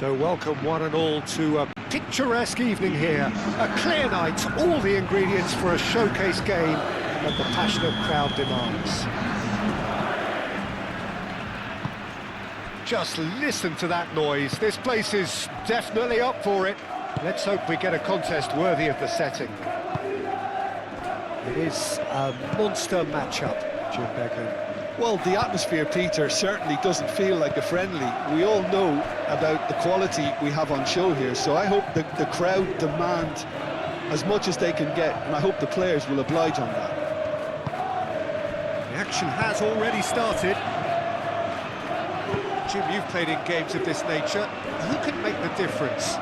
So welcome one and all to a picturesque evening here. A clear night, all the ingredients for a showcase game that the passionate crowd demands. Just listen to that noise. This place is definitely up for it. Let's hope we get a contest worthy of the setting. It is a monster matchup, Jim Beglin. Well, the atmosphere, Peter, certainly doesn't feel like a friendly. We all know about the quality we have on show here, so I hope the crowd demand as much as they can get, and I hope the players will oblige on that. The action has already started. Jim, you've played in games of this nature. Who can make the difference?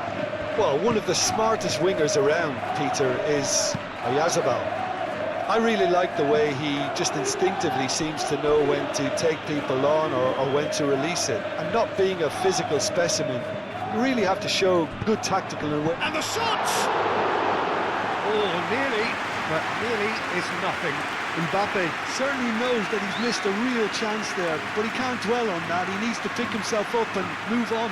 Well, one of the smartest wingers around, Peter, is Oyarzabal. I really like the way he just instinctively seems to know when to take people on or when to release it. And not being a physical specimen, you really have to show good tactical and... And the shots! Oh, nearly, but nearly is nothing. Mbappe certainly knows that he's missed a real chance there, but he can't dwell on that. He needs to pick himself up and move on.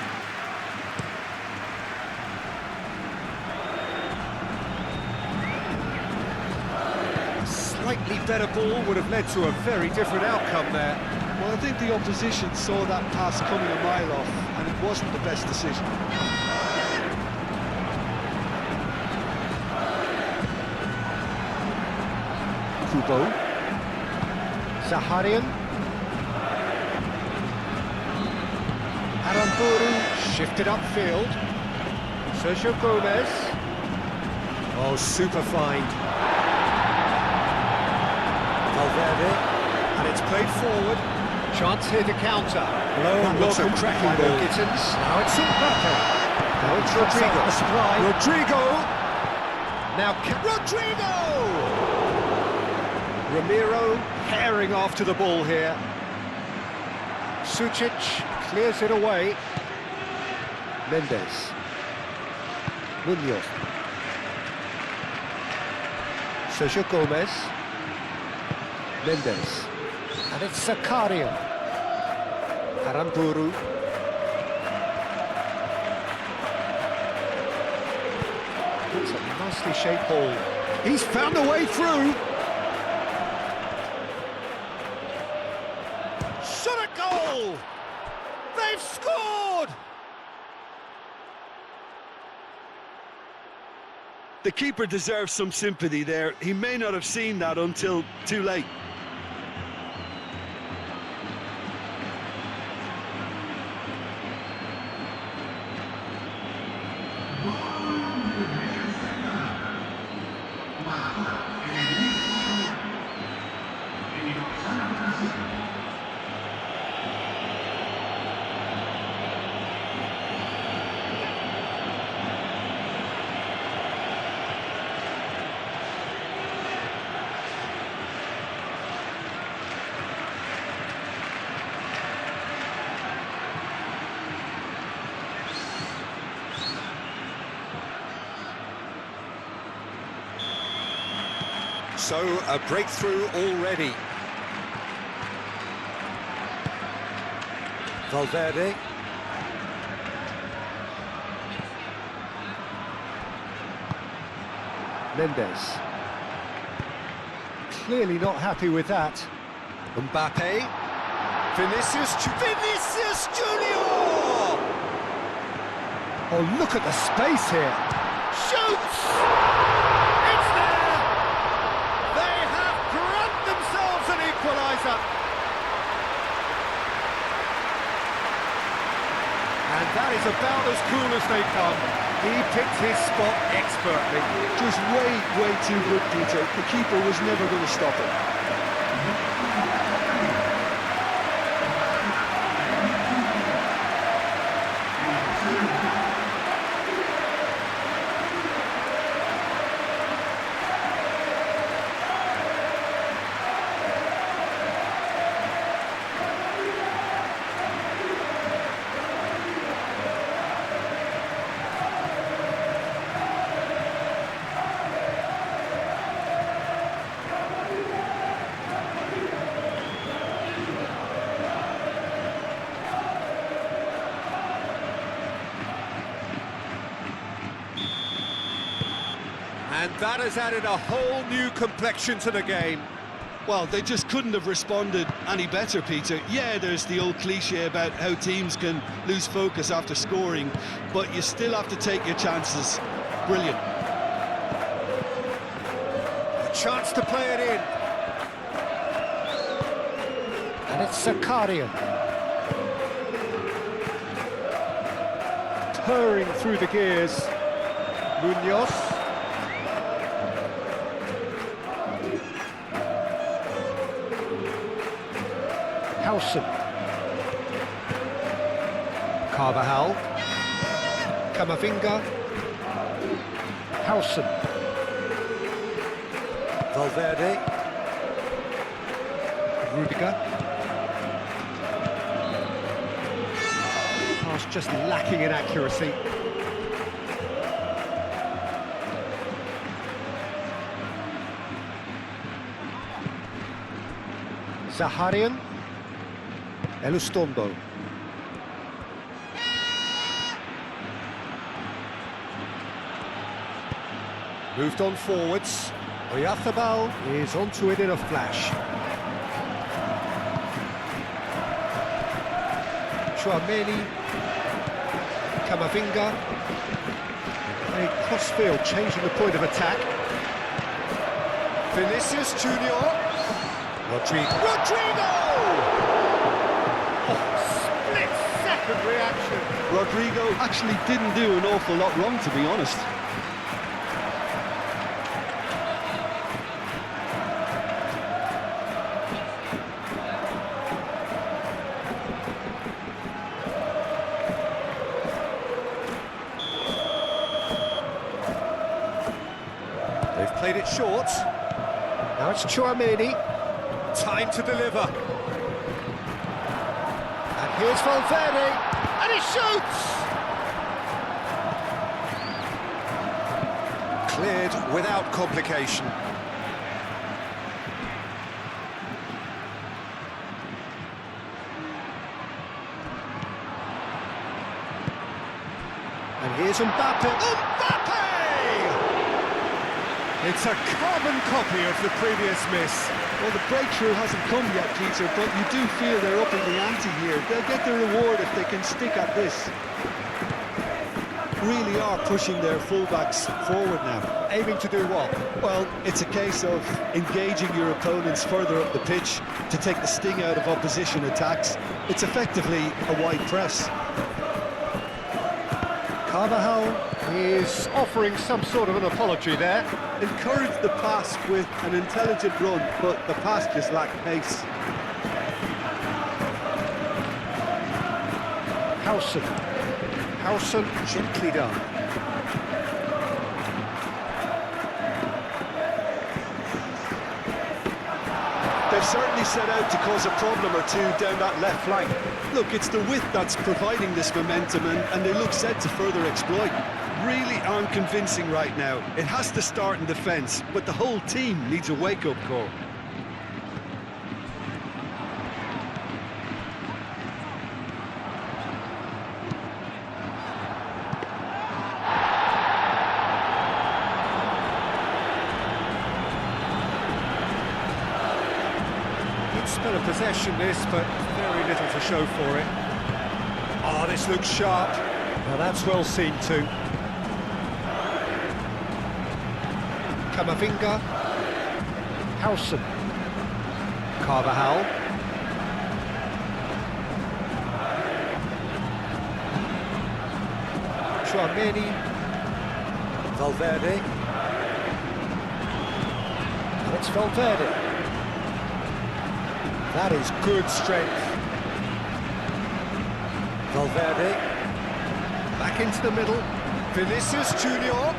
Slightly better ball would have led to a very different outcome there. Well, I think the opposition saw that pass coming a mile off, and it wasn't the best decision. Kubo. Zaharian. Aramburu shifted upfield. Sergio Gomez. Oh, super find. Valverde, and it's played forward. Chance here to counter. That looks a cracking ball. Now it's Mbappe. Now it's Rodrigo. Rodrigo. Now Rodrigo. Ramiro herring after the ball here. Sucic clears it away. Mendes. Munoz. Sergio Gomez. Mendes, and it's Zakaria. Aramburu. It's a nicely shaped ball. He's found a way through. Shot a goal! They've scored! The keeper deserves some sympathy there. He may not have seen that until too late. So, a breakthrough already. Valverde. Mendes. Clearly not happy with that. Mbappe. Vinicius Junior! Oh, look at the space here. Shoots! It's there! They have grabbed themselves an equaliser. And that is about as cool as they come. He picked his spot expertly. Just way too good, Peter. The keeper was never going to stop it. And that has added a whole new complexion to the game. Well, they just couldn't have responded any better, Peter. Yeah, there's the old cliche about how teams can lose focus after scoring, but you still have to take your chances. Brilliant. A chance to play it in. And it's Zakarian. Purring through the gears. Munoz. Howson. Carvajal. Camavinga. Howson. Valverde. Rudiger. Pass just lacking in accuracy. Zaharian. Elustombo. Moved on forwards. Oyarzabal is onto it in a flash. Chouameni. Camavinga. A crossfield, changing the point of attack. Vinicius Junior. Rodrigo! Split-second reaction. Rodrigo actually didn't do an awful lot wrong, to be honest. They've played it short. Now it's Chouameni. Time to deliver. And here's Valverde. And he shoots! Cleared without complication. And here's Mbappe. Mbappe! It's a carbon copy of the previous miss. Well, the breakthrough hasn't come yet, Peter, but you do feel they're up in the ante here. They'll get the reward if they can stick at this. Really are pushing their fullbacks forward now. Aiming to do what? Well, it's a case of engaging your opponents further up the pitch to take the sting out of opposition attacks. It's effectively a wide press. Carvajal is offering some sort of an apology there. Encourage the pass with an intelligent run, but the pass just lacked pace. Howson. Howson, gently done. They've certainly set out to cause a problem or two down that left flank. Look, it's the width that's providing this momentum, and they look set to further exploit. Really aren't convincing right now. It has to start in defence, but the whole team needs a wake-up call. Good spell of possession this, but very little to show for it. Oh, this looks sharp. Now that's well seen too. Camavinga. Howson. Carvajal. Chouameni. Valverde. And it's Valverde. That is good strength. Valverde. Back into the middle. Vinicius Junior.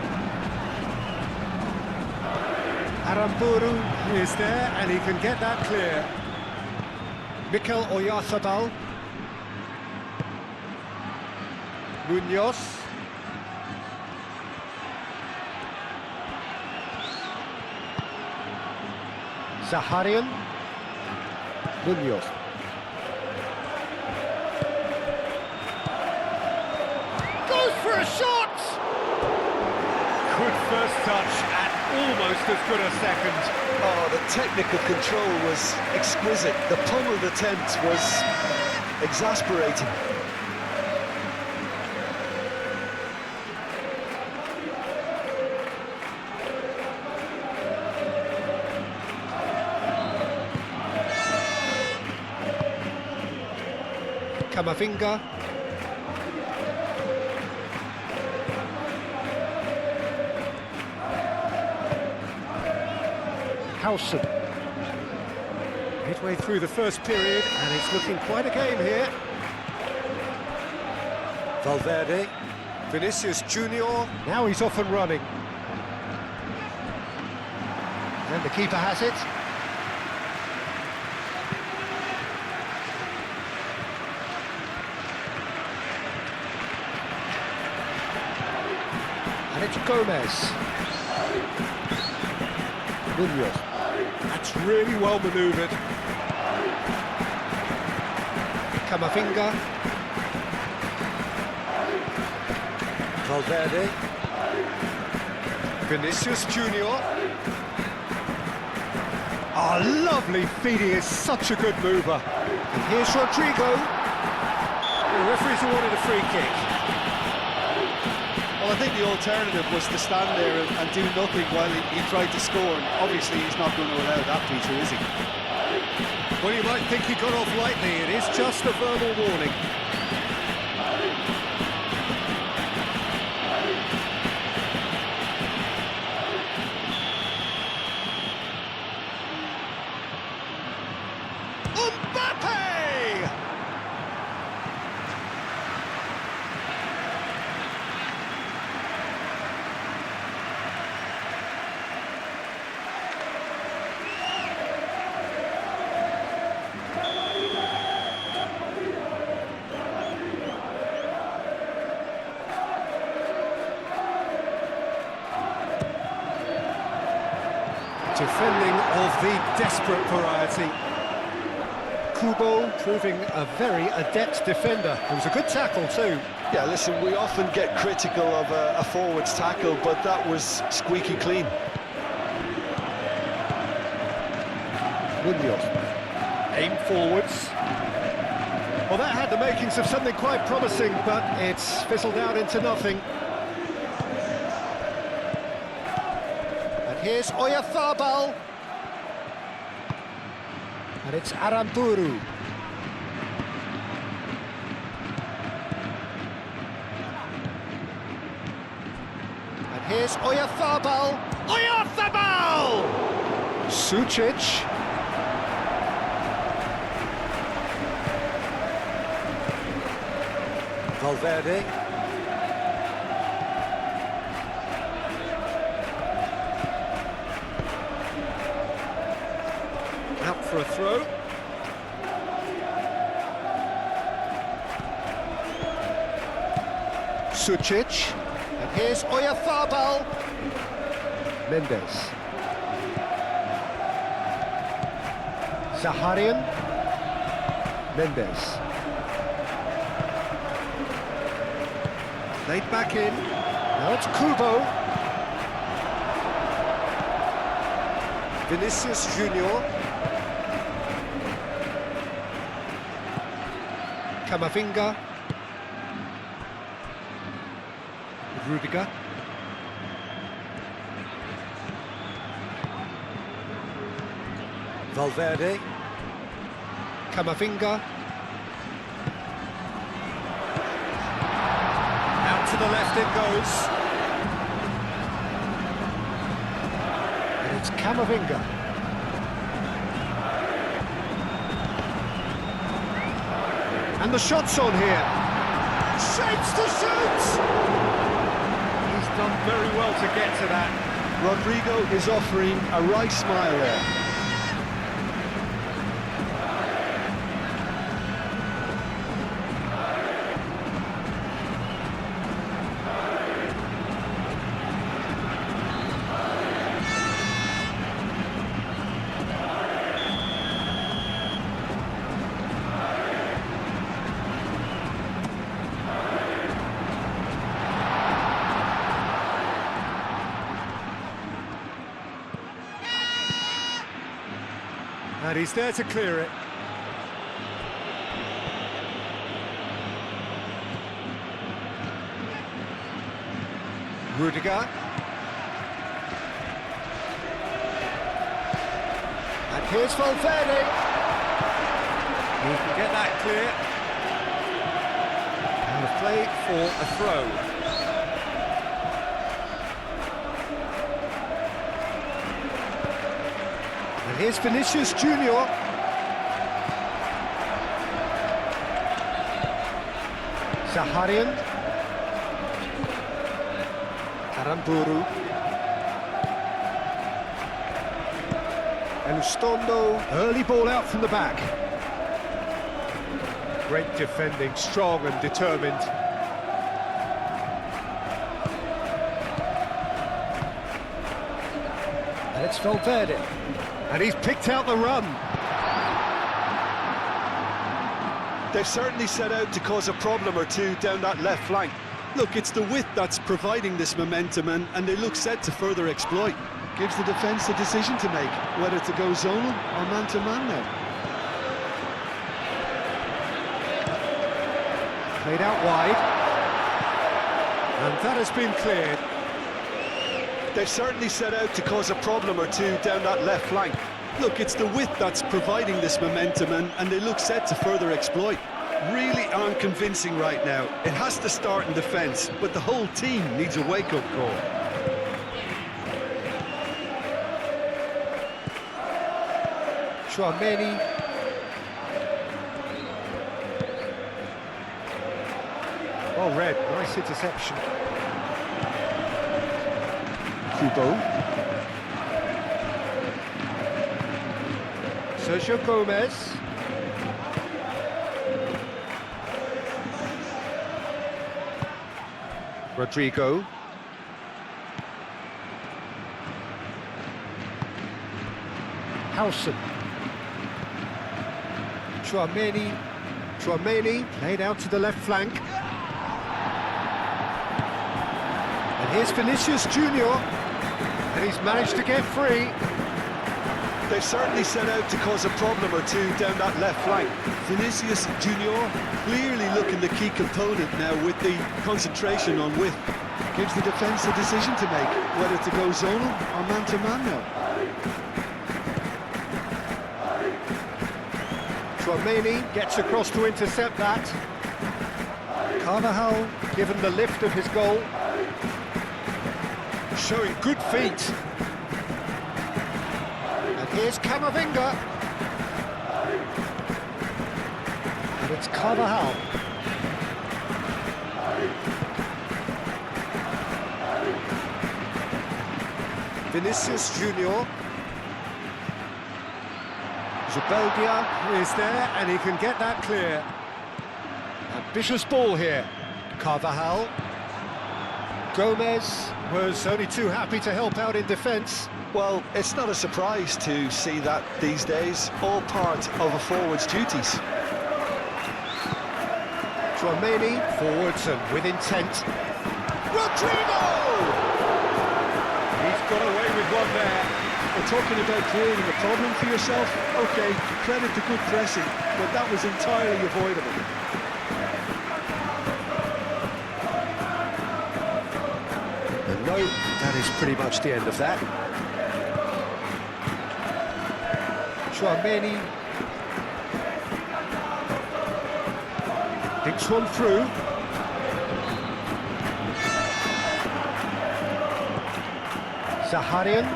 Aramburu is there, and he can get that clear. Mikel Oyarzabal. Munoz. Zaharian. Munoz. Goes for a shot! Good first touch and almost as good a second. Oh, the technical control was exquisite. The pummeled attempt was exasperating. Camavinga. Howson. Midway through the first period, and it's looking quite a game here. Valverde. Vinicius Junior. Now he's off and running. And the keeper has it. And it's Gomez. Munoz. That's really well manoeuvred. Camavinga. Valverde. Vinicius Junior. Oh, lovely feed, he is such a good mover. And here's Rodrigo. The referee's awarded a free kick. Well, I think the alternative was to stand there and do nothing while he tried to score. And obviously, he's not going to allow that, Peter, is he? Well, you might think he got off lightly. It is just a verbal warning. Defending of the desperate variety. Kubo proving a very adept defender. It was a good tackle too. Yeah, listen, we often get critical of a forward's tackle, but that was squeaky clean. Munoz. Aim forwards. Well, that had the makings of something quite promising, but it's fizzled out into nothing. Here's Oyarzabal. And it's Aramburu. And here's Oyarzabal. Oyarzabal! Sucic. Valverde. Out for a throw. Sucic. And here's Oyarzabal. Mendes. Zaharian. Mendes. Laid back in. Now it's Kubo. Vinicius Junior. Camavinga. Rudiger. Valverde. Camavinga. Out to the left it goes. And it's Camavinga. And the shot's on here. Shapes to shoot! He's done very well to get to that. Rodrigo is offering a right smile there. And he's there to clear it. Rudiger. And here's Valverde. He can get that clear. And the play for a throw. And here's Vinicius Junior. Zaharian. Aramburu. Elustondo, early ball out from the back. Great defending, strong and determined. And it's Valverde. And he's picked out the run. They've certainly set out to cause a problem or two down that left flank. Look, it's the width that's providing this momentum, and they look set to further exploit. Gives the defence a decision to make, whether to go zonal or man-to-man now. Played out wide. And that has been cleared. They've certainly set out to cause a problem or two down that left flank. Look, it's the width that's providing this momentum, and they look set to further exploit. Really aren't convincing right now. It has to start in defence, but the whole team needs a wake-up call. Chouameni. Well read, nice interception. Kubo. Sergio Gomez. Rodrigo. Howson. Chouameni. Chouameni played out to the left flank. And here's Vinicius Junior. And he's managed to get free. They've certainly set out to cause a problem or two down that left flank. Vinicius Junior clearly looking the key component now with the concentration on width. Gives the defence a decision to make, whether to go zonal or man-to-man now. Chouameni gets across to intercept that. Carvajal given the lift of his goal. Showing good feet. And here's Camavinga. And it's Carvajal. Vinicius Junior. Zubeldia is there, and he can get that clear. Ambitious ball here. Carvajal. Gomez was only too happy to help out in defence. Well, it's not a surprise to see that these days, all part of a forward's duties. Chouameni forwards and with intent. Rodrigo! He's got away with one there. We're talking about creating a problem for yourself. OK, credit to good pressing, but that was entirely avoidable. And no, that is pretty much the end of that. Chouameni thinks one through. Zaharian.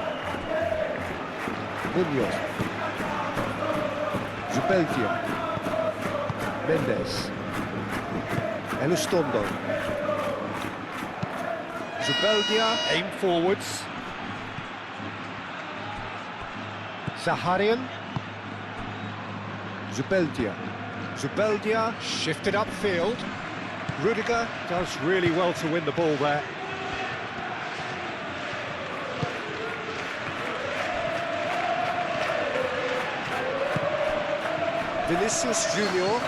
Munoz. Zubeldia. Mendes. Elustondo. Zubeldia, aim forwards. Zaharian. Zubeldia. Zubeldia shifted upfield. Rudiger does really well to win the ball there. Vinicius Junior.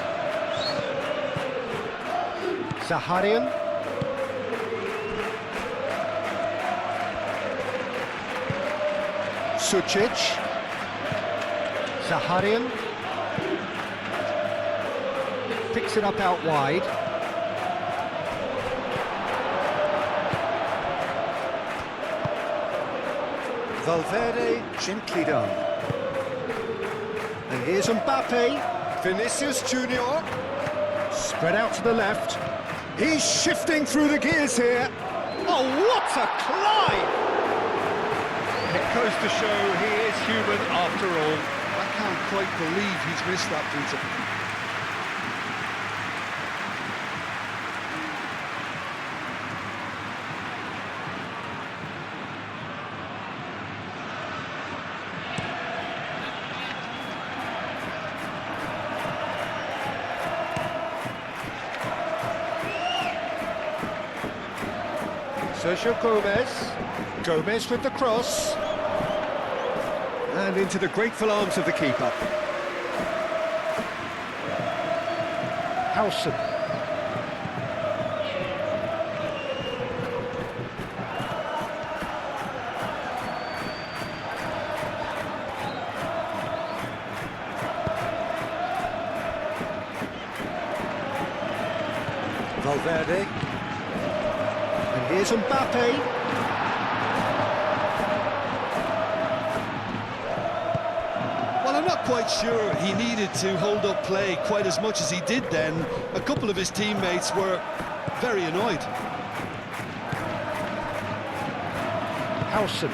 Zaharian. Sucic. Zaharian. Picks it up out wide. Valverde gently done. And here's Mbappe. Vinicius Junior. Spread out to the left. He's shifting through the gears here. Oh, what a climb! It goes to show he is human after all. I can't quite believe he's missed that, Peter. Sergio Gomez. Gomez with the cross. And into the grateful arms of the keeper. Howson. Valverde. And here's Mbappe. Well, I'm not quite sure he needed to hold up play quite as much as he did then. A couple of his teammates were very annoyed. Howson.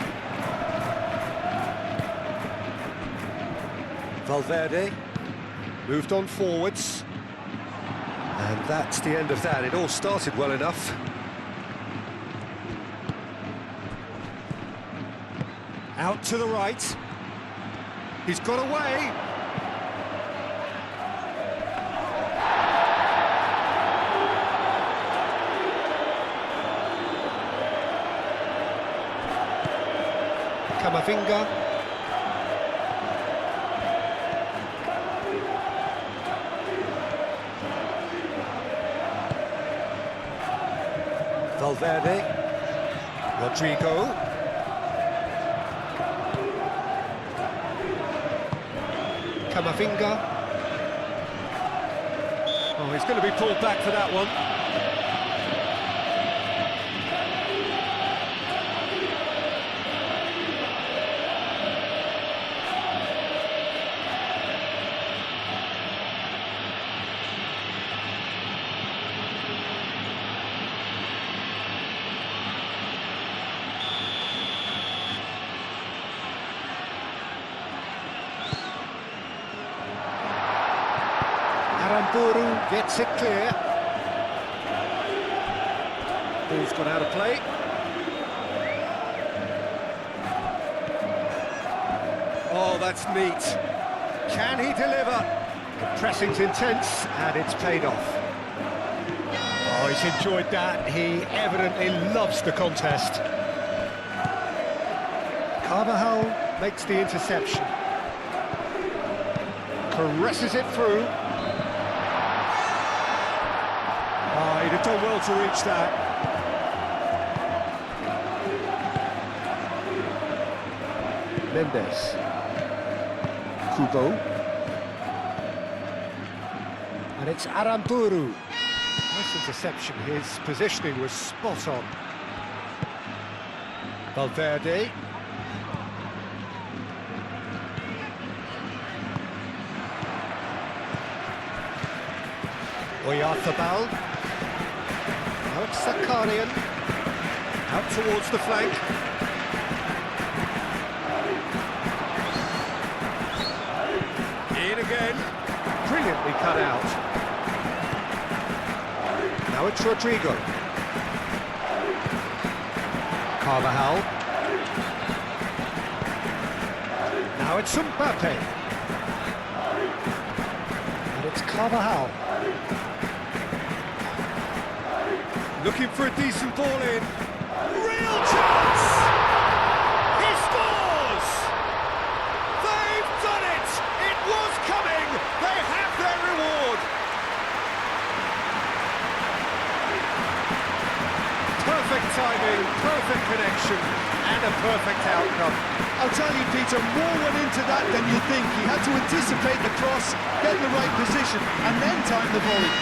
Valverde. Moved on forwards. And that's the end of that. It all started well enough. Out to the right. He's got away. Camavinga. Valverde. Rodrigo. Camavinga. Oh, he's going to be pulled back for that one. Aramburu gets it clear. Ball's gone out of play. Oh, that's neat. Can he deliver? The pressing's intense, and it's paid off. Oh, he's enjoyed that. He evidently loves the contest. Carvajal makes the interception. Caresses it through. Oh, he'd have done well to reach that. Mendes. Kubo. And it's Aramburu. Nice interception. His positioning was spot on. Valverde. Oyarzabal. Now it's Zakarian. Out towards the flank. In again. Brilliantly cut out. Now it's Rodrigo. Carvajal. Now it's Mbappe. And it's Carvajal. Looking for a decent ball in. Real chance! He scores! They've done it! It was coming! They have their reward! Perfect timing, perfect connection, and a perfect outcome. I'll tell you, Peter, more went into that than you think. He had to anticipate the cross, get in the right position, and then time the volley.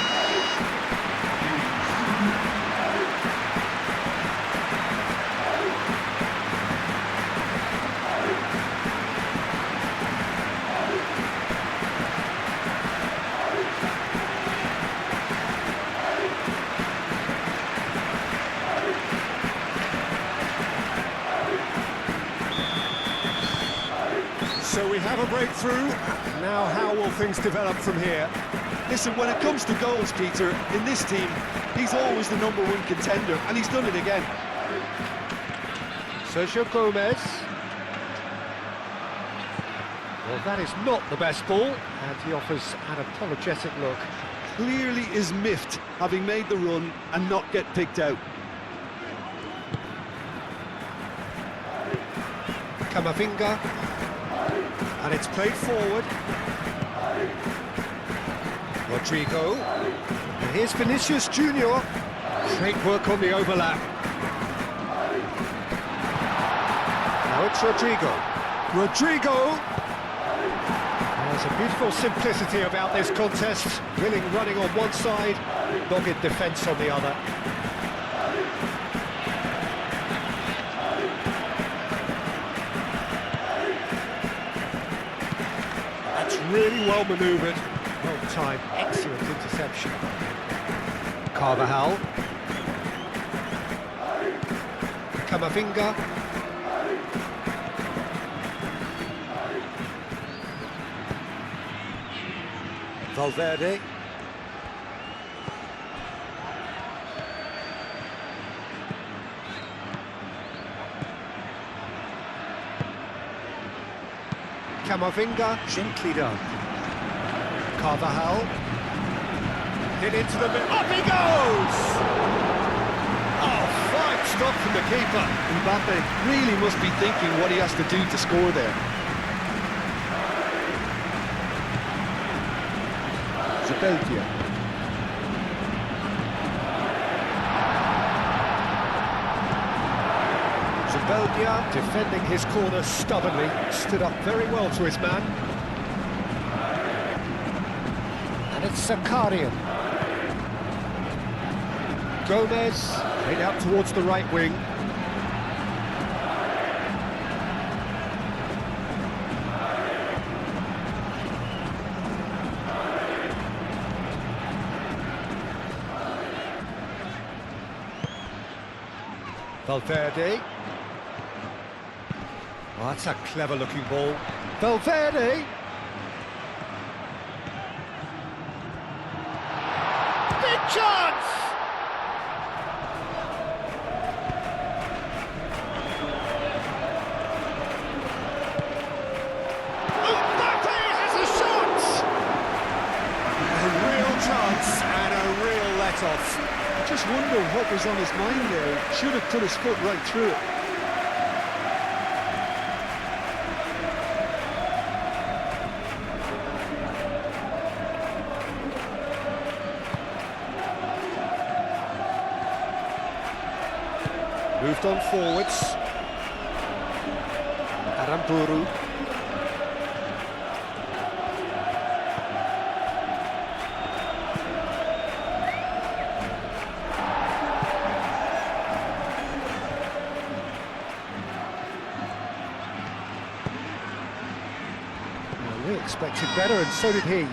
So we have a breakthrough. Now how will things develop from here? Listen, when it comes to goals, Peter, in this team, he's always the #1 contender, and he's done it again. Sergio Gomez. Well, that is not the best ball, and he offers an apologetic look. Clearly is miffed, having made the run and not get picked out. Camavinga. And it's played forward. Rodrigo. And here's Vinicius Junior. Great work on the overlap. Now it's Rodrigo. Rodrigo! There's a beautiful simplicity about this contest. Willing running on one side, dogged defence on the other. Really well manoeuvred, well timed, excellent interception. Carvajal. Camavinga. Valverde. Camavinga, gently done. Carvajal. Hit into the middle. Up he goes! Oh, fine stop from the keeper. Mbappe really must be thinking what he has to do to score there. Zubeldia. Zubeldia defending his corner stubbornly, stood up very well to his man. And it's Zakarian. Gomez, played out towards the right wing. Valverde. Oh, that's a clever-looking ball. Valverde! Big chance! Mbappe has a shot! A real chance and a real let-off. I just wonder what was on his mind there. Should have put his foot right through it. Moved on forwards. Aramburu. Well, we expected better, and so did he.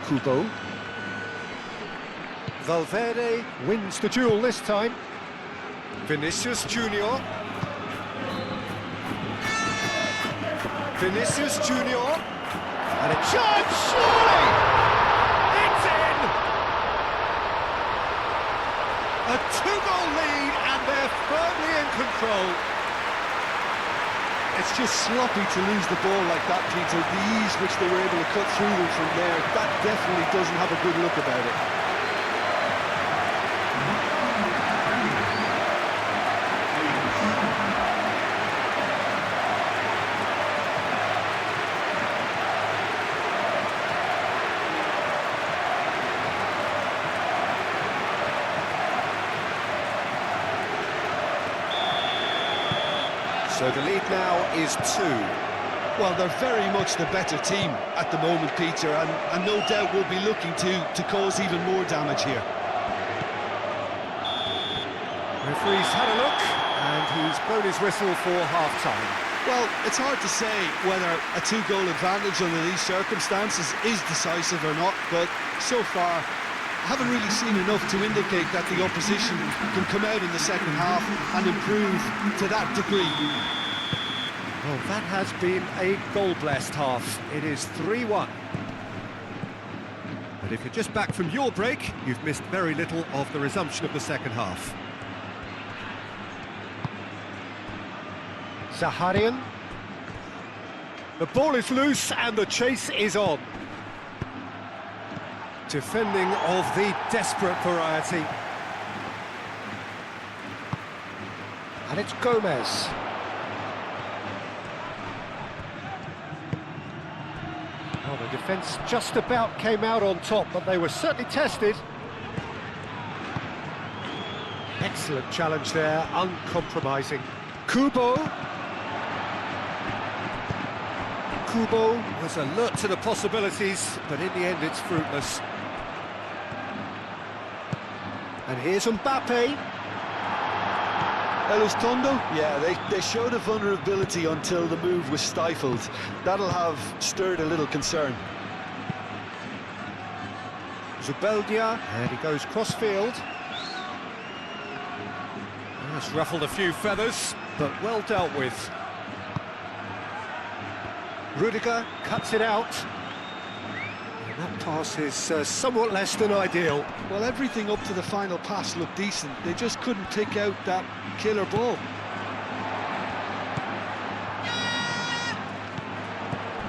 Kubo. Valverde wins the duel this time. Vinicius Junior. Vinicius Junior. And a chance, surely! It's in! A two-goal lead, and they're firmly in control. It's just sloppy to lose the ball like that, Peter. The ease which they were able to cut through them from there, that definitely doesn't have a good look about it. So the lead now is 2. Well, they're very much the better team at the moment, Peter, and no doubt will be looking to cause even more damage here. Referee's had a look, and he's blown his whistle for half-time. Well, it's hard to say whether a 2-goal advantage under these circumstances is decisive or not, but so far I haven't really seen enough to indicate that the opposition can come out in the second half and improve to that degree. Well, that has been a goal-blessed half. It is 3-1. But if you're just back from your break, you've missed very little of the resumption of the second half. Zaharian. The ball is loose and the chase is on. Defending of the desperate variety. And it's Gomez. Well, the defence just about came out on top, but they were certainly tested. Excellent challenge there, uncompromising. Kubo was alert to the possibilities, but in the end it's fruitless. And here's Mbappe. Elizondo? Yeah, they showed a vulnerability until the move was stifled. That'll have stirred a little concern. Zubeldia, and he goes cross-field. That's ruffled a few feathers, but well dealt with. Rudiger cuts it out. And that pass is somewhat less than ideal. Well, everything up to the final pass looked decent. They just couldn't pick out that killer ball.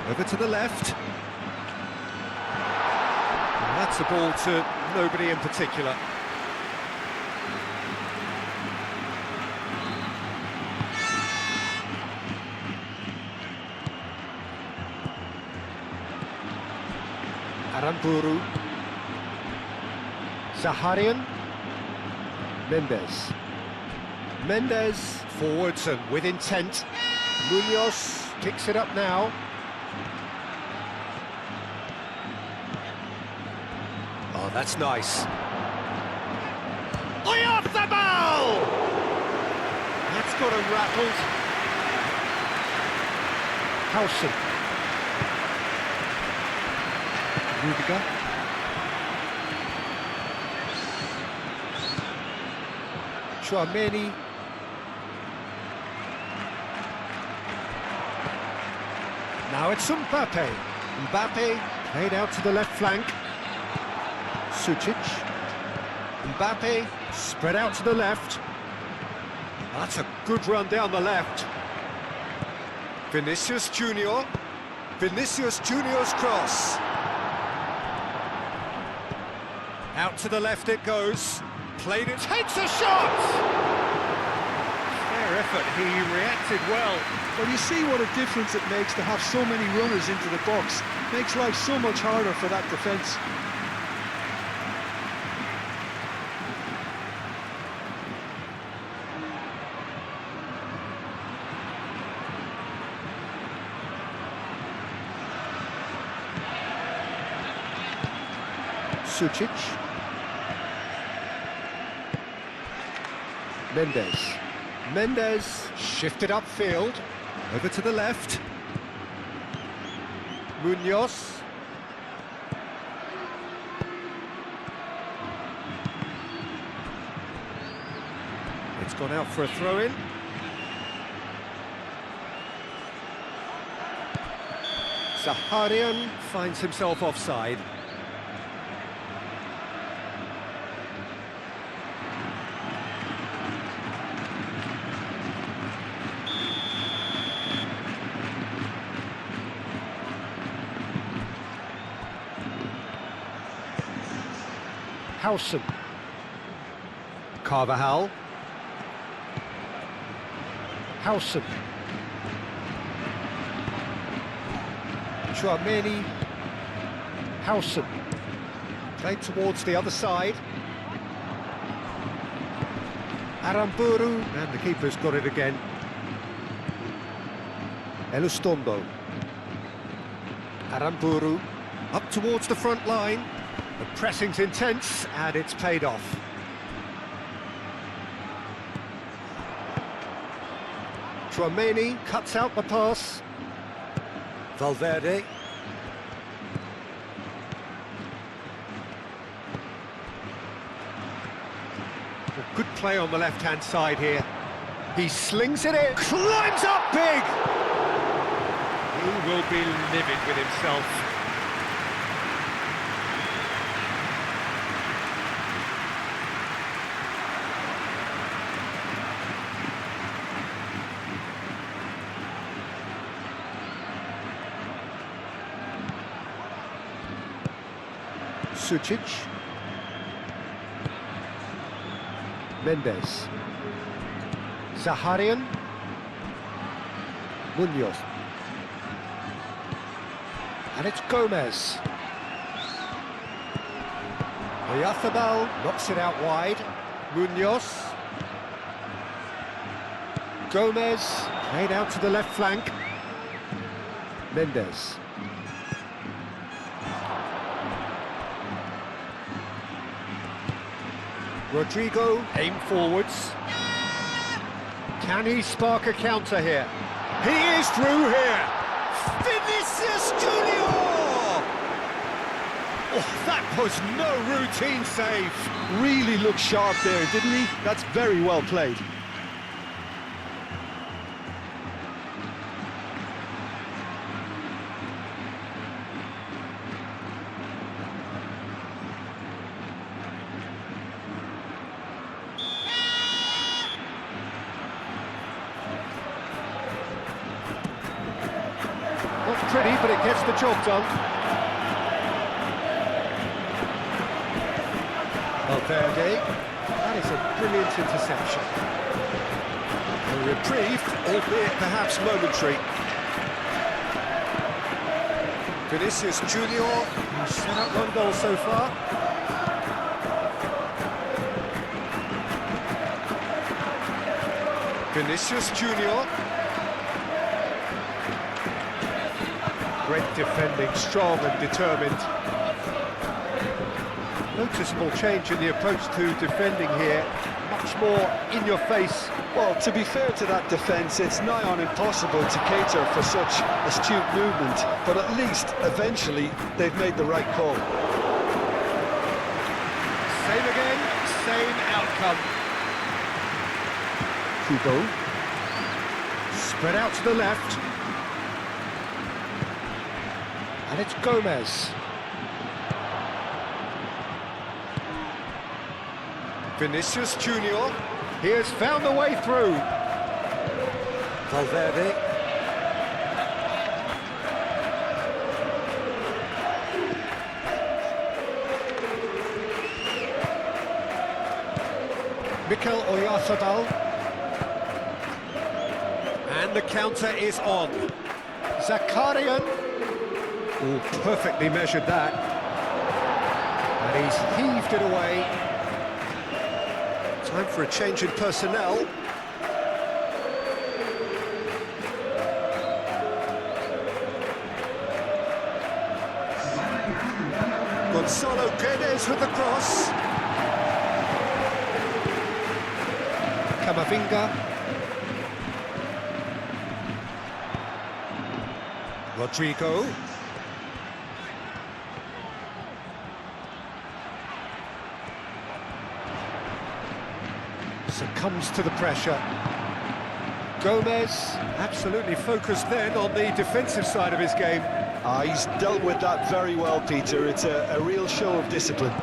Over to the left. And that's a ball to nobody in particular. Aramburu. Zaharian. Mendes forwards and with intent. Munoz kicks it up now. Oh, that's nice. Oyarzabal! That's got him rattled. Howson. Rudiger. Chouameni. Now it's Mbappe. Mbappe played out to the left flank. Sucic. Mbappe spread out to the left. That's a good run down the left. Vinicius Junior. Vinicius Junior's cross. Out to the left it goes. Played it, takes a shot! Fair effort, he reacted well. Well, you see what a difference it makes to have so many runners into the box. Makes life so much harder for that defence. Sucic. Mendes shifted upfield, over to the left. Munoz. It's gone out for a throw-in. Zaharian finds himself offside. Howson. Carvajal. Howson. Chouameni. Howson. Played towards the other side. Aramburu. And the keeper's got it again. Elustondo. Aramburu. Up towards the front line. The pressing's intense, and it's paid off. Tchouameni cuts out the pass. Valverde. A good play on the left-hand side here. He slings it in, climbs up big! He will be livid with himself. Sucic. Mendes. Zaharian. Munoz. And it's Gomez. Oyarzábal knocks it out wide. Munoz. Gomez played out to the left flank. Mendes. Rodrigo, aim forwards. Can he spark a counter here? He is through here! Vinicius Junior! Oh, that was no routine save. Really looked sharp there, didn't he? That's very well played. Not pretty, but it gets the job done. Valverde. That is a brilliant interception. A reprieve, albeit perhaps momentary. Vinicius Junior, who's set up one goal so far. Vinicius Junior. Great defending, strong and determined. Noticeable change in the approach to defending here. Much more in your face. Well, to be fair to that defence, it's nigh on impossible to cater for such astute movement, but at least, eventually, they've made the right call. Same again, same outcome. Kubo. Spread out to the left. And it's Gomez. Vinicius Junior. He has found the way through. Valverde. Mikel Oyarzábal. And the counter is on. Zakarian. Oh, perfectly measured that. And he's heaved it away. Time for a change in personnel. Gonzalo Guedes with the cross. Camavinga. Rodrigo. Succumbs to the pressure. Gomez absolutely focused then on the defensive side of his game. He's dealt with that very well, Peter. It's a real show of discipline.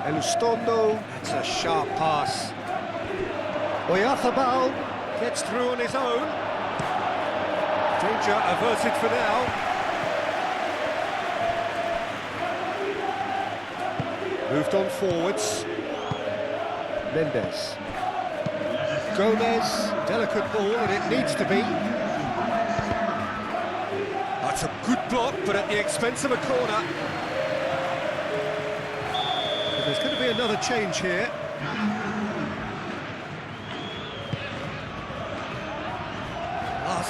Elustondo, that's a sharp pass. Oyarzábal gets through on his own. Danger averted for now. Moved on forwards. Mendes. Gomez, delicate ball, and it needs to be. That's a good block, but at the expense of a corner. But there's going to be another change here.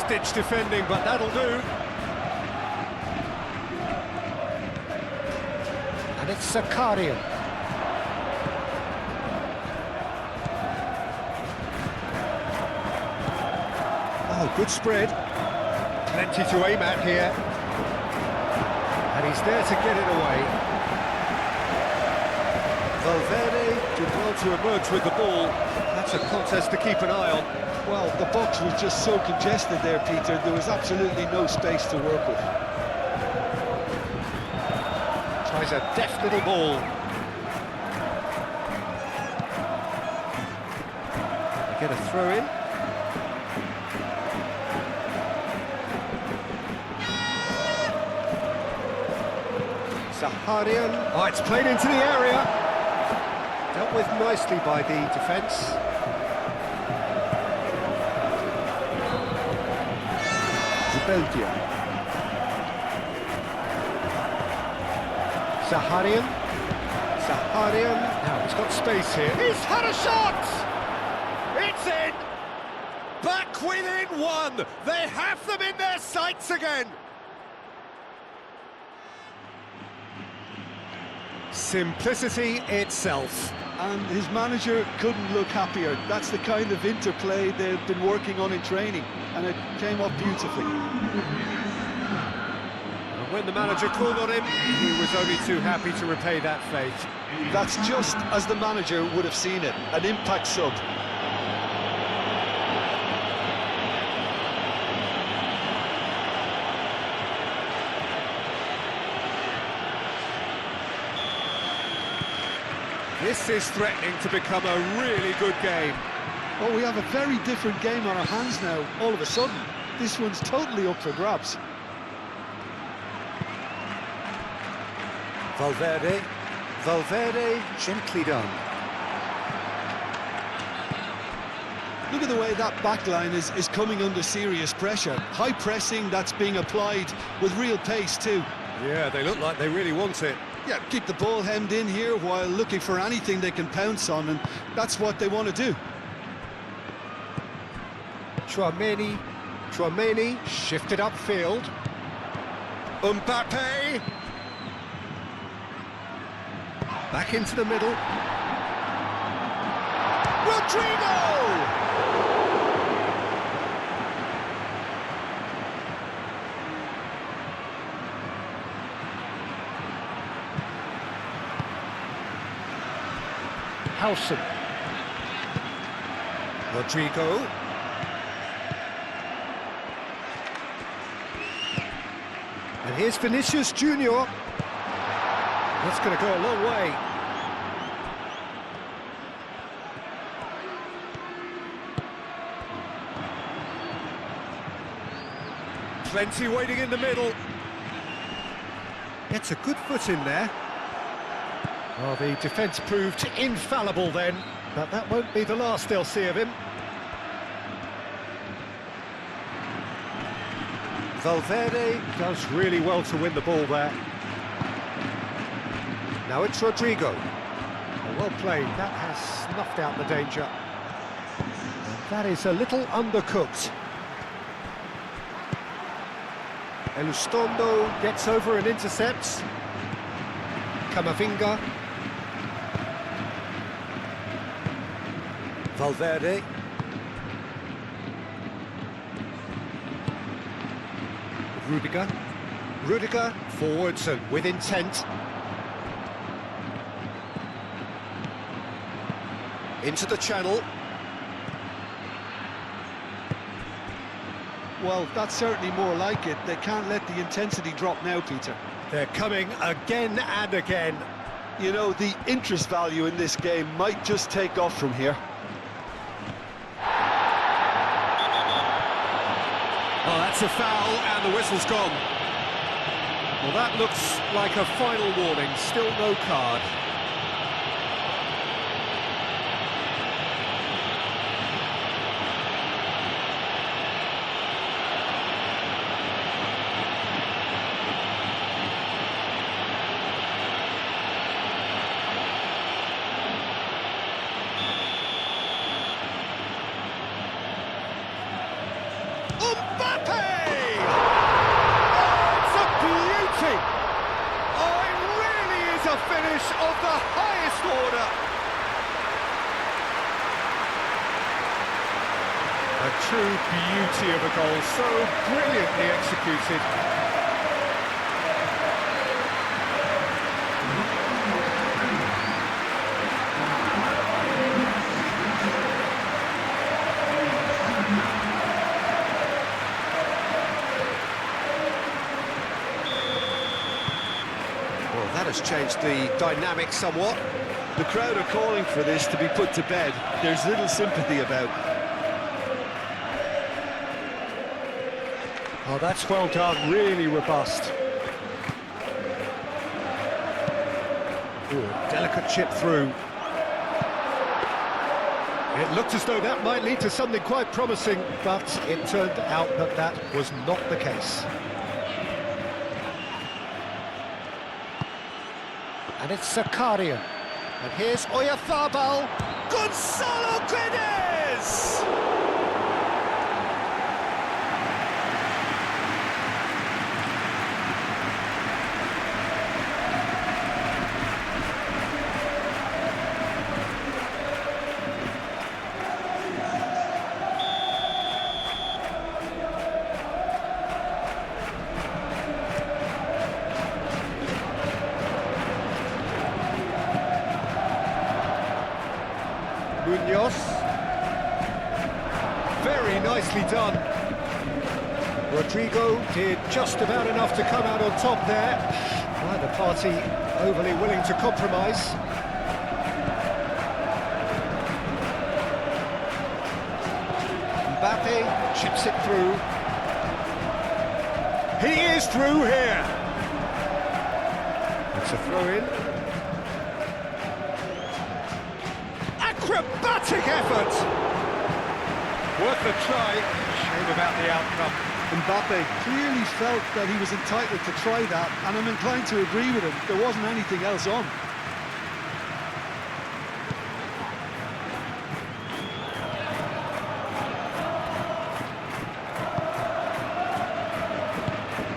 last-ditch defending, but that'll do. And it's Zakaria. Oh, good spread. Plenty to aim at here. And he's there to get it away. Valverde did well to emerge with the ball. That's a contest to keep an eye on. Well, the box was just so congested there, Peter. There was absolutely no space to work with. Tries a deft little ball. They get a throw in. Zaharian. Oh, it's played into the area. Dealt with nicely by the defence. Zubeldia. Zaharian. Zaharian. Now he's got space here. He's had a shot! It's in! Back within one! They have them in their sights again! Simplicity itself. And his manager couldn't look happier. That's the kind of interplay they've been working on in training, and it came off beautifully. And when the manager called on him, he was only too happy to repay that faith. That's just as the manager would have seen it, an impact sub. This is threatening to become a really good game. Oh, we have a very different game on our hands now, all of a sudden. This one's totally up for grabs. Valverde. Valverde, gently done. Look at the way that backline is coming under serious pressure. High pressing that's being applied with real pace too. Yeah, they look like they really want it. Yeah, keep the ball hemmed in here while looking for anything they can pounce on, and that's what they want to do. Chouameni shifted upfield. Mbappe. Back into the middle. Rodrigo! Howson. Rodrigo. And here's Vinicius Junior. That's going to go a long way. Plenty waiting in the middle. Gets a good foot in there. Well, the defence proved infallible then, but that won't be the last they'll see of him. Valverde does really well to win the ball there. Now it's Rodrigo. Well played, that has snuffed out the danger. And that is a little undercooked. Elustondo gets over and intercepts. Camavinga. Valverde. Rudiger forwards and with intent. Into the channel. Well, that's certainly more like it. They can't let the intensity drop now, Peter. They're coming again and again. You know, the interest value in this game might just take off from here. Oh, that's a foul, and the whistle's gone. Well, that looks like a final warning. Still no card. Mbappe! is a finish of the highest order. A true beauty of a goal, so brilliantly executed. Well, that has changed the dynamic somewhat. The crowd are calling for this to be put to bed. There's little sympathy about. Oh, that's well done, really robust. Ooh, delicate chip through. It looked as though that might lead to something quite promising, but it turned out that that was not the case. And it's Zakaria. And here's Oyarzabal. Gonzalo Guedes! Munoz. Very nicely done. Rodrigo did just about enough to come out on top there. Neither party overly willing to compromise. Mbappe chips it through. He is through here. It's a throw-in. Acrobatic effort! Worth a try. Shame about the outcome. Mbappe clearly felt that he was entitled to try that, and I'm inclined to agree with him. There wasn't anything else on.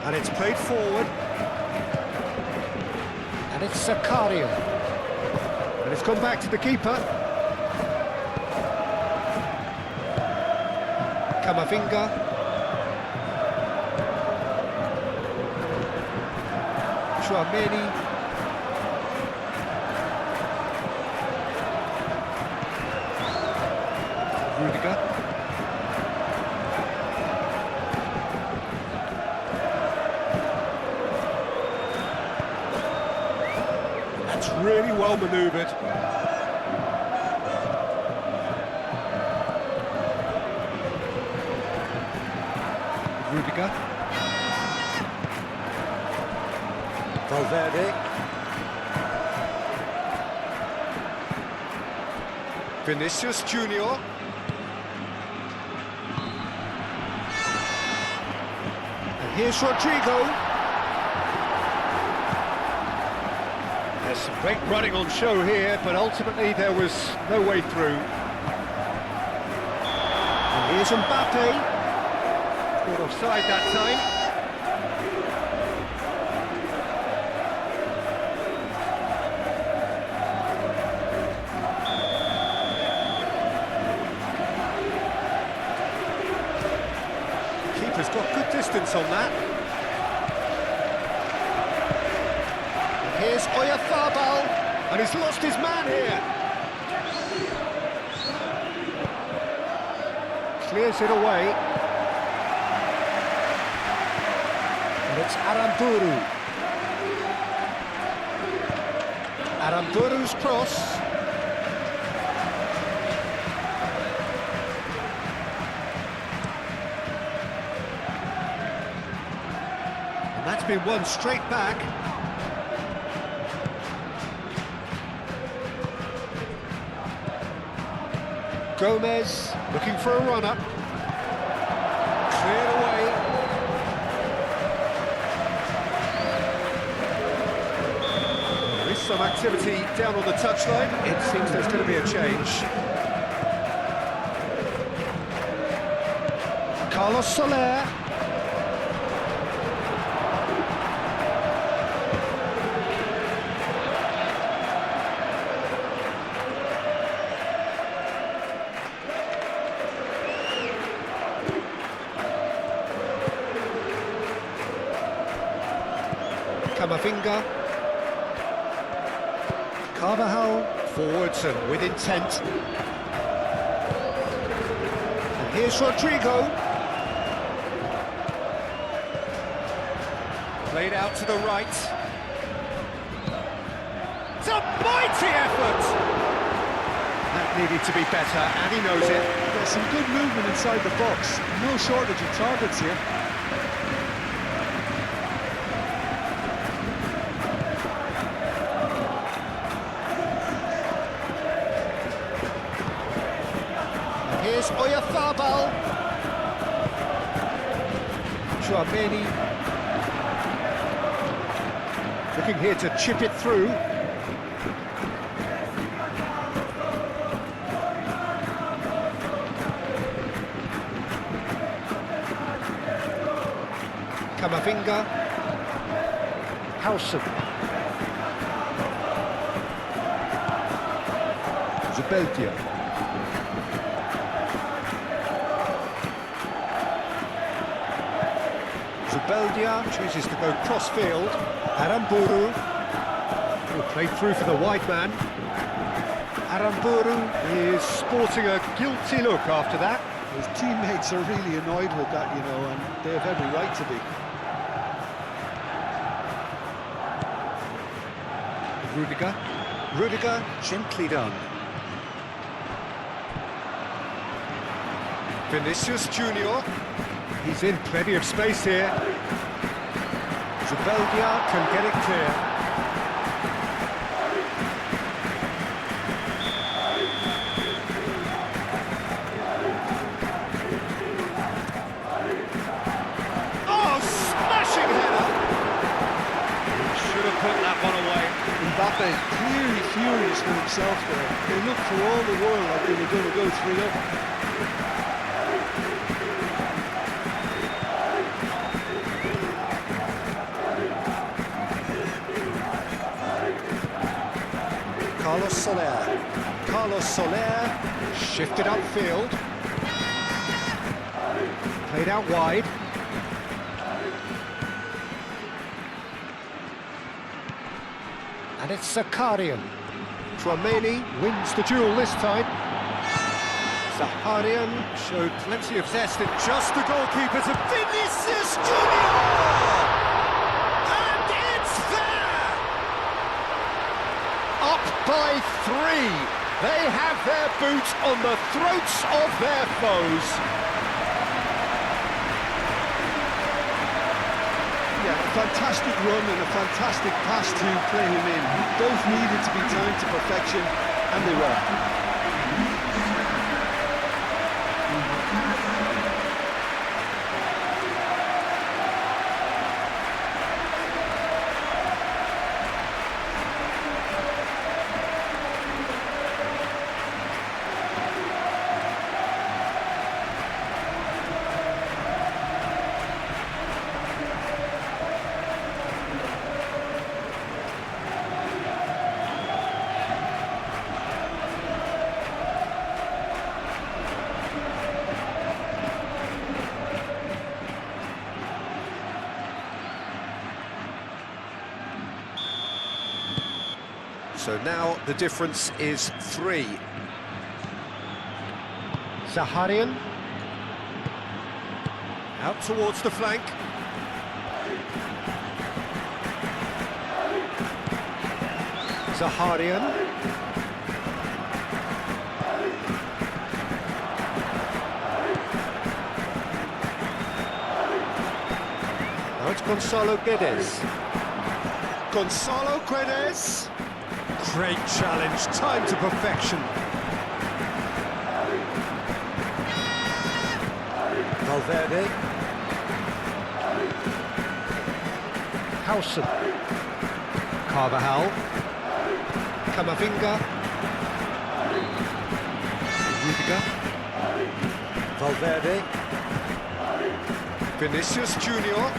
And it's played forward. And it's Zakaria. And it's gone back to the keeper. Camavinga. Chouameni. Rudiger. That's really well manoeuvred. Rudiger. Valverde. Vinicius Junior. And here's Rodrigo. There's some great running on show here, but ultimately there was no way through. And here's Mbappe. Caught offside that time. Keeper's got good distance on that. And here's Oyarzabal, and he's lost his man here. Clears it away. And it's Aramburu. Aramburu's cross. And that's been won straight back. Gomez looking for a run-up. Cleared away. There is some activity down on the touchline. It seems there's going to be a change. Carlos Soler. Camavinga. Carvajal forwards and with intent. And here's Rodrigo. Played out to the right. It's a mighty effort! That needed to be better, and he knows it. There's some good movement inside the box. No shortage of targets here. And here's Oyarzabal. Chouameni. Looking here to chip it through. Camavinga. Howson. Zubeldia. Zubeldia chooses to go cross-field. Aramburu, who played through for the wide man. Aramburu is sporting a guilty look after that. His teammates are really annoyed with that, you know, and they have every right to be. Rudiger, gently done. Vinicius Junior, he's in plenty of space here. Zubeldia can get it clear. Oh, smashing header! Should have put that one away. Mbappe clearly furious with himself there. They looked for all the world like they were going to go 3-up. Carlos Soler shifted upfield, played out wide. And it's Zakarian. Chouameni wins the duel this time. Zakarian showed plenty of zest and just the goalkeeper to Vinicius Junior! And it's there! Up by 3. They have their boot on the throats of their foes. Yeah, a fantastic run and a fantastic pass to play him in. Both needed to be timed to perfection, and they were. So now the difference is 3. Zakarian. Out towards the flank. Zakarian. Now it's Gonzalo Guedes. Gonzalo Guedes. Great challenge, time to perfection. Valverde. Howson. Carvajal. Camavinga. Rudiger. Valverde. Vinicius Junior.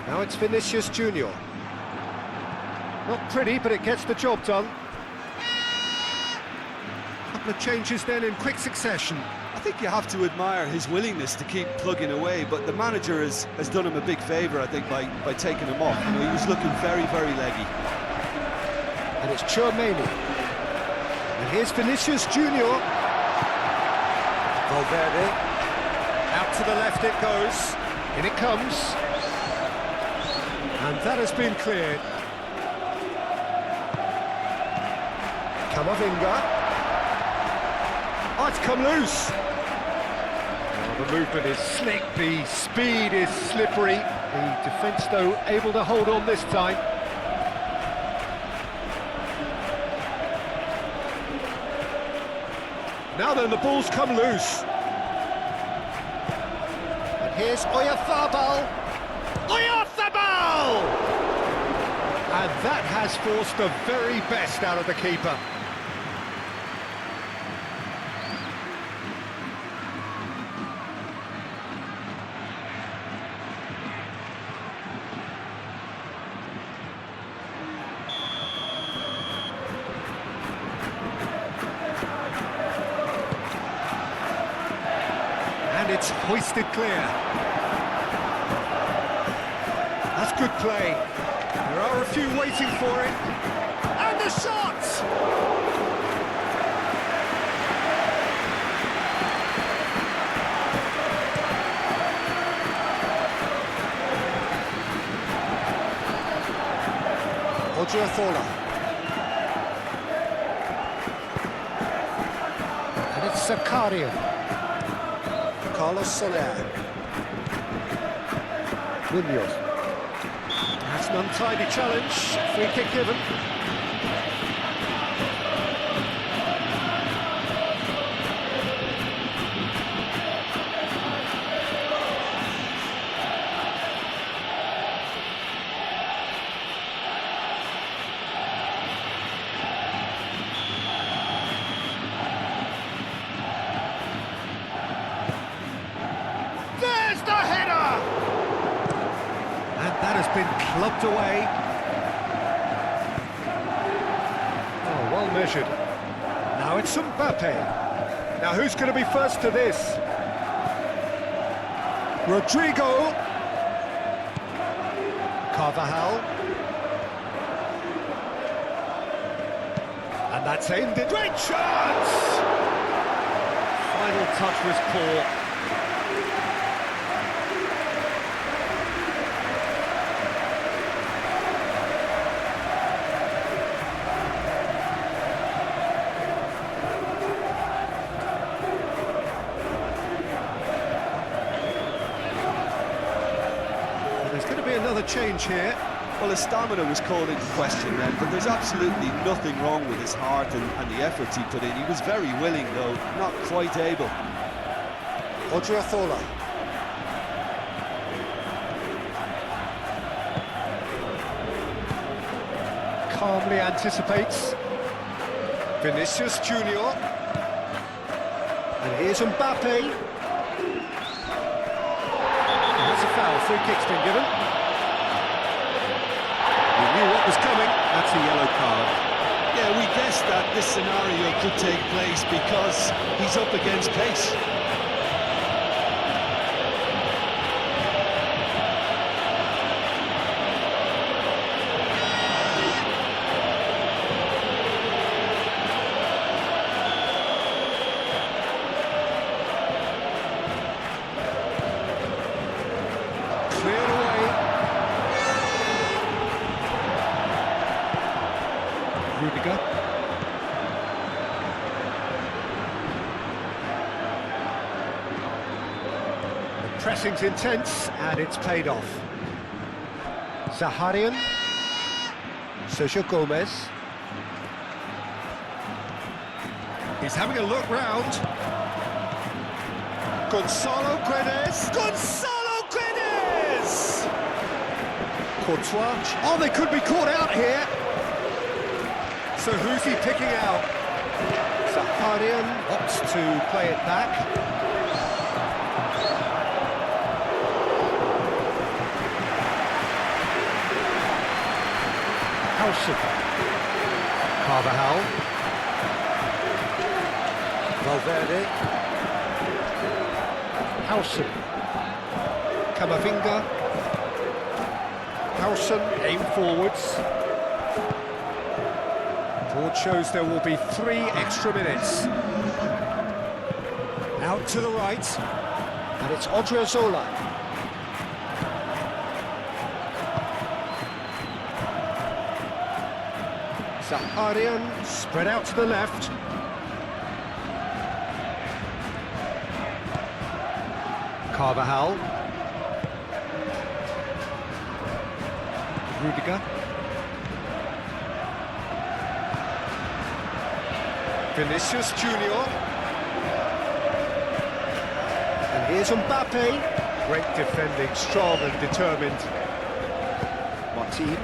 Now it's Vinicius Junior. Not pretty, but it gets the job done. Couple of changes then in quick succession. I think you have to admire his willingness to keep plugging away, but the manager has done him a big favour, I think, by taking him off. You know, he was looking very, very leggy. And it's Chouameni. And here's Vinicius Junior. Valverde. Out to the left it goes. In it comes. And that has been cleared. Camavinga. Oh, it's come loose. Oh, the movement is slick, the speed is slippery. The defence, though, able to hold on this time. Now then, the ball's come loose. And here's Oyarzabal. Oyarzabal! And that has forced the very best out of the keeper. And it's hoisted clear. That's good play. There are a few waiting for it. And the shot! Odriozola. And it's Zakaria. Carlos Soler. Munoz. That's an untidy challenge. Free kick given. There's the header! And that has been clubbed away. Oh, well measured. Now it's Mbappe. Now who's going to be first to this? Rodrigo. Carvajal. And that's aimed at... Great chance! Final touch was poor. There's going to be another change here. Well, his stamina was called into question then, but there's absolutely nothing wrong with his heart and the efforts he put in. He was very willing, though, not quite able. Odriozola. Calmly anticipates. Vinicius Junior. And here's Mbappe. That's a foul, free kick's been given. We knew what was coming, that's a yellow card. Yeah, we guessed that this scenario could take place because he's up against pace. Cleared away. Rudiger. The pressing's intense and it's paid off. Zaharian. Sergio Gomez. He's having a look round. Gonzalo Guedes. Gonzalo Guedes! Courtois. Oh, they could be caught out here. So who's he picking out? Zaharian opts to play it back. Howson. Carvajal. Valverde. Howson. Camavinga. Howson, aim forwards. Board shows there will be 3 extra minutes. Out to the right. And it's Odriozola. Zaharian, spread out to the left. Carvajal. Rudiger. Vinicius Junior. And here's Mbappe. Great defending, strong and determined. Martin.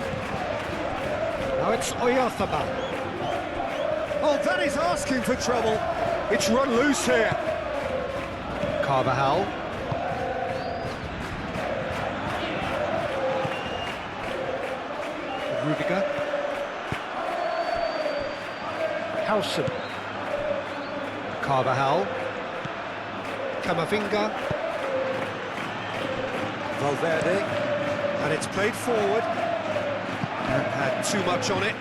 Now it's Oyarzabal. Oh, that is asking for trouble. It's run loose here. Carvajal. Rudiger. Howson. Carvajal. Camavinga. Valverde. And it's played forward. And had too much on it.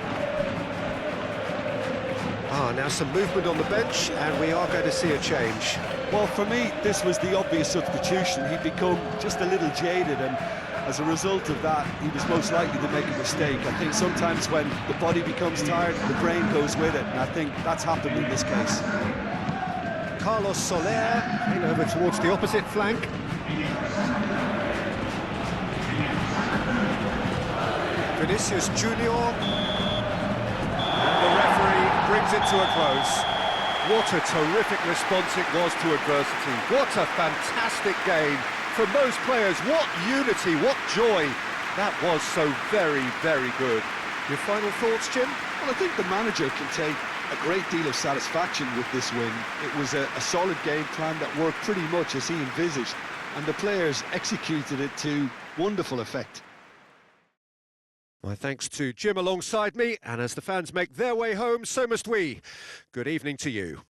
Now some movement on the bench, and we are going to see a change. Well, for me, this was the obvious substitution. He'd become just a little jaded, and as a result of that, he was most likely to make a mistake. I think sometimes when the body becomes tired, the brain goes with it, and I think that's happened in this case. Carlos Soler, in over towards the opposite flank. Vinicius Junior. And the referee brings it to a close. What a terrific response it was to adversity. What a fantastic game. For most players, what unity, what joy. That was so very, very good. Your final thoughts, Jim? Well, I think the manager can take a great deal of satisfaction with this win. It was a solid game plan that worked pretty much as he envisaged, and the players executed it to wonderful effect. My thanks to Jim alongside me, and as the fans make their way home, so must we. Good evening to you.